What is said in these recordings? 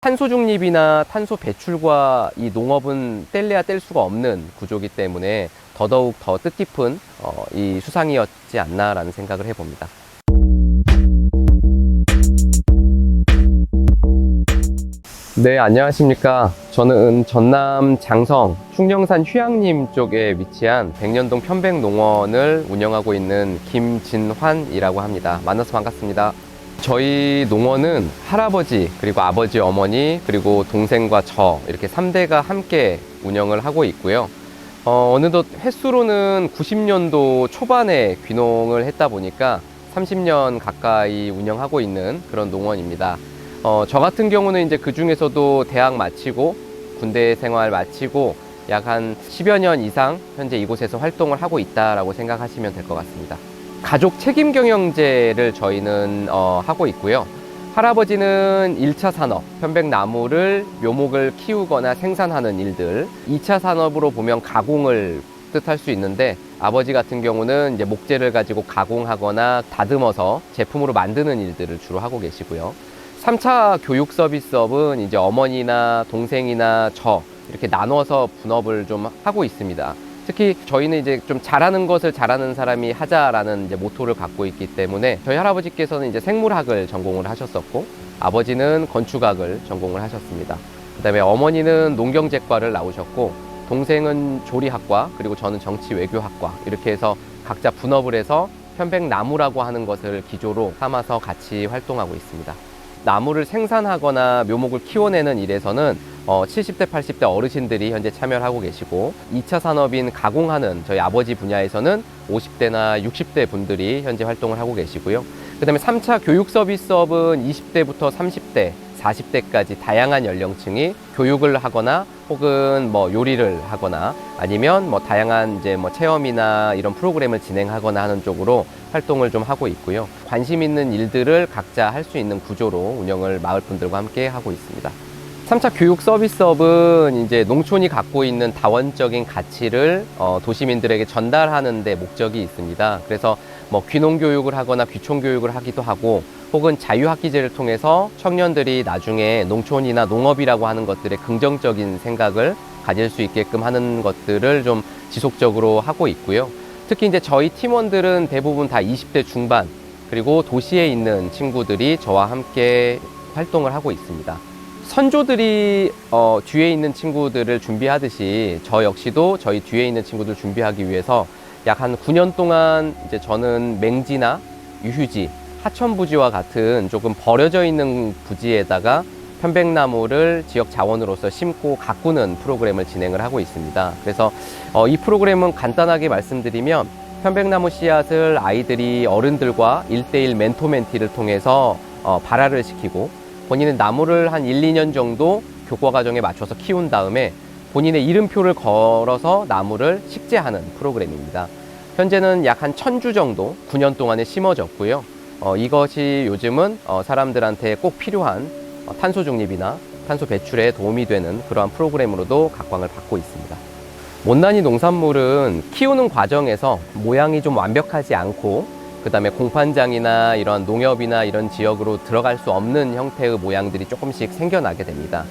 탄소 중립이나 탄소 배출과 이 농업은 뗄래야 뗄 수가 없는 구조이기 때문에 더더욱 더 뜻깊은 이 수상이었지 않나라는 생각을 해봅니다. 네, 안녕하십니까. 저는 전남 장성 충령산 휴양림 쪽에 위치한 백년동 편백농원을 운영하고 있는 김진환이라고 합니다. 만나서 반갑습니다. 저희 농원은 할아버지, 그리고 아버지, 어머니, 그리고 동생과 저 이렇게 3대가 함께 운영을 하고 있고요. 어느덧 횟수로는 90년도 초반에 귀농을 했다 보니까 30년 가까이 운영하고 있는 그런 농원입니다. 저 같은 경우는 이제 그 중에서도 대학 마치고 군대 생활 마치고 약 한 10여 년 이상 현재 이곳에서 활동을 하고 있다라고 생각하시면 될 것 같습니다. 가족 책임 경영제를 저희는 하고 있고요. 할아버지는 1차 산업, 편백나무를 묘목을 키우거나 생산하는 일들, 2차 산업으로 보면 가공을 뜻할 수 있는데, 아버지 같은 경우는 이제 목재를 가지고 가공하거나 다듬어서 제품으로 만드는 일들을 주로 하고 계시고요. 3차 교육 서비스업은 이제 어머니나 동생이나 저 이렇게 나눠서 분업을 좀 하고 있습니다. 특히 저희는 이제 좀 잘하는 것을 잘하는 사람이 하자라는 이제 모토를 갖고 있기 때문에 저희 할아버지께서는 이제 생물학을 전공을 하셨었고 아버지는 건축학을 전공을 하셨습니다. 그다음에 어머니는 농경제과를 나오셨고 동생은 조리학과, 그리고 저는 정치외교학과, 이렇게 해서 각자 분업을 해서 편백나무라고 하는 것을 기조로 삼아서 같이 활동하고 있습니다. 나무를 생산하거나 묘목을 키워내는 일에서는 70대, 80대 어르신들이 현재 참여를 하고 계시고, 2차 산업인 가공하는 저희 아버지 분야에서는 50대나 60대 분들이 현재 활동을 하고 계시고요. 그 다음에 3차 교육 서비스업은 20대부터 30대, 40대까지 다양한 연령층이 교육을 하거나 혹은 뭐 요리를 하거나 아니면 뭐 다양한 이제 뭐 체험이나 이런 프로그램을 진행하거나 하는 쪽으로 활동을 좀 하고 있고요. 관심 있는 일들을 각자 할 수 있는 구조로 운영을 마을 분들과 함께 하고 있습니다. 3차 교육 서비스업은 이제 농촌이 갖고 있는 다원적인 가치를 도시민들에게 전달하는 데 목적이 있습니다. 그래서 뭐 귀농 교육을 하거나 귀촌 교육을 하기도 하고, 혹은 자유학기제를 통해서 청년들이 나중에 농촌이나 농업이라고 하는 것들에 긍정적인 생각을 가질 수 있게끔 하는 것들을 좀 지속적으로 하고 있고요. 특히 이제 저희 팀원들은 대부분 다 20대 중반, 그리고 도시에 있는 친구들이 저와 함께 활동을 하고 있습니다. 선조들이 뒤에 있는 친구들을 준비하듯이 저 역시도 저희 뒤에 있는 친구들 준비하기 위해서 약 한 9년 동안 이제 저는 맹지나 유휴지, 하천부지와 같은 조금 버려져 있는 부지에다가 편백나무를 지역 자원으로서 심고 가꾸는 프로그램을 진행을 하고 있습니다. 그래서 이 프로그램은 간단하게 말씀드리면, 편백나무 씨앗을 아이들이 어른들과 1대1 멘토 멘티를 통해서 발화를 시키고, 본인은 나무를 한 1, 2년 정도 교과 과정에 맞춰서 키운 다음에 본인의 이름표를 걸어서 나무를 식재하는 프로그램입니다. 현재는 약 한 1000주 정도 9년 동안에 심어졌고요. 이것이 요즘은 사람들한테 꼭 필요한 탄소 중립이나 탄소 배출에 도움이 되는 그러한 프로그램으로도 각광을 받고 있습니다. 못난이 농산물은 키우는 과정에서 모양이 좀 완벽하지 않고, 그 다음에 공판장이나 이런 농협이나 이런 지역으로 들어갈 수 없는 형태의 모양들이 조금씩 생겨나게 됩니다.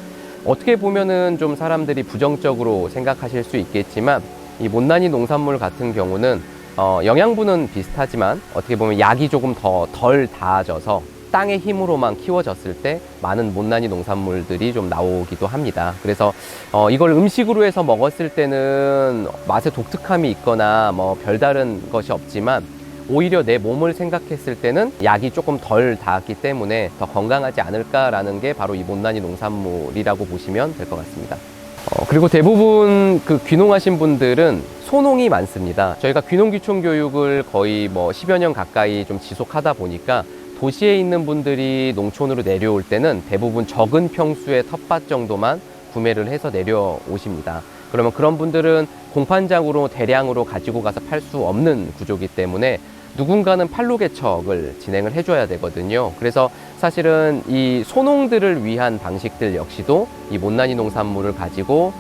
어떻게 보면은 좀 사람들이 부정적으로 생각하실 수 있겠지만, 이 못난이 농산물 같은 경우는 영양분은 비슷하지만 어떻게 보면 약이 조금 더 덜 닿아져서 땅의 힘으로만 키워졌을 때 많은 못난이 농산물들이 좀 나오기도 합니다. 그래서 이걸 음식으로 해서 먹었을 때는 맛에 독특함이 있거나 뭐 별다른 것이 없지만, 오히려 내 몸을 생각했을 때는 약이 조금 덜 닿았기 때문에 더 건강하지 않을까라는 게 바로 이 못난이 농산물이라고 보시면 될 것 같습니다. 그리고 대부분 그 귀농하신 분들은 소농이 많습니다. 저희가 귀농 귀촌 교육을 거의 뭐 10여 년 가까이 좀 지속하다 보니까 도시에 있는 분들이 농촌으로 내려올 때는 대부분 적은 평수의 텃밭 정도만 구매를 해서 내려오십니다. 그러면 그런 분들은 공판장으로 대량으로 가지고 가서 팔 수 없는 구조이기 때문에 누군가는 판로 개척을 진행을 해줘야 되거든요. 그래서 사실은 이 소농들을 위한 방식들 역시도 이 못난이 농산물을 가지고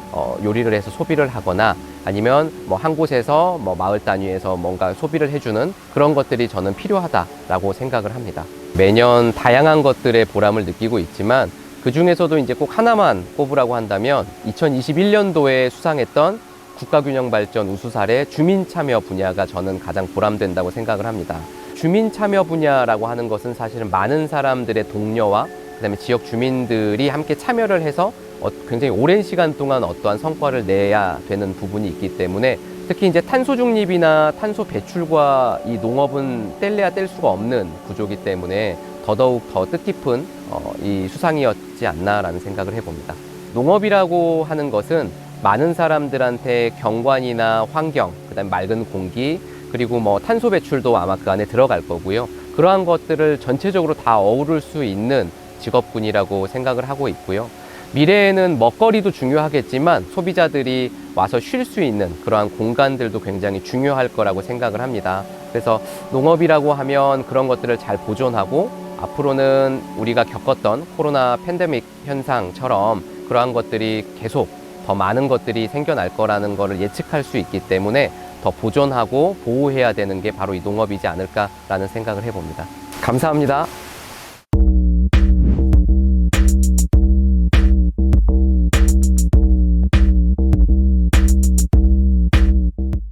요리를 해서 소비를 하거나 아니면 뭐 한 곳에서 뭐 마을 단위에서 뭔가 소비를 해주는 그런 것들이 저는 필요하다라고 생각을 합니다. 매년 다양한 것들의 보람을 느끼고 있지만 그 중에서도 이제 꼭 하나만 꼽으라고 한다면 2021년도에 수상했던 국가균형발전 우수 사례 주민 참여 분야가 저는 가장 보람된다고 생각을 합니다. 주민 참여 분야라고 하는 것은 사실은 많은 사람들의 동료와 그다음에 지역 주민들이 함께 참여를 해서 굉장히 오랜 시간 동안 어떠한 성과를 내야 되는 부분이 있기 때문에 특히 이제 탄소 중립이나 탄소 배출과 이 농업은 뗄래야 뗄 수가 없는 구조이기 때문에 더더욱 더 뜻깊은 이 수상이었지 않나라는 생각을 해봅니다. 농업이라고 하는 것은 많은 사람들한테 경관이나 환경, 그다음에 맑은 공기, 그리고 뭐 탄소 배출도 아마 그 안에 들어갈 거고요. 그러한 것들을 전체적으로 다 어우를 수 있는 직업군이라고 생각을 하고 있고요. 미래에는 먹거리도 중요하겠지만 소비자들이 와서 쉴 수 있는 그러한 공간들도 굉장히 중요할 거라고 생각을 합니다. 그래서 농업이라고 하면 그런 것들을 잘 보존하고 앞으로는 우리가 겪었던 코로나 팬데믹 현상처럼 그러한 것들이 계속 더 많은 것들이 생겨날 거라는 것을 예측할 수 있기 때문에 더 보존하고 보호해야 되는 게 바로 이 농업이지 않을까라는 생각을 해봅니다. 감사합니다.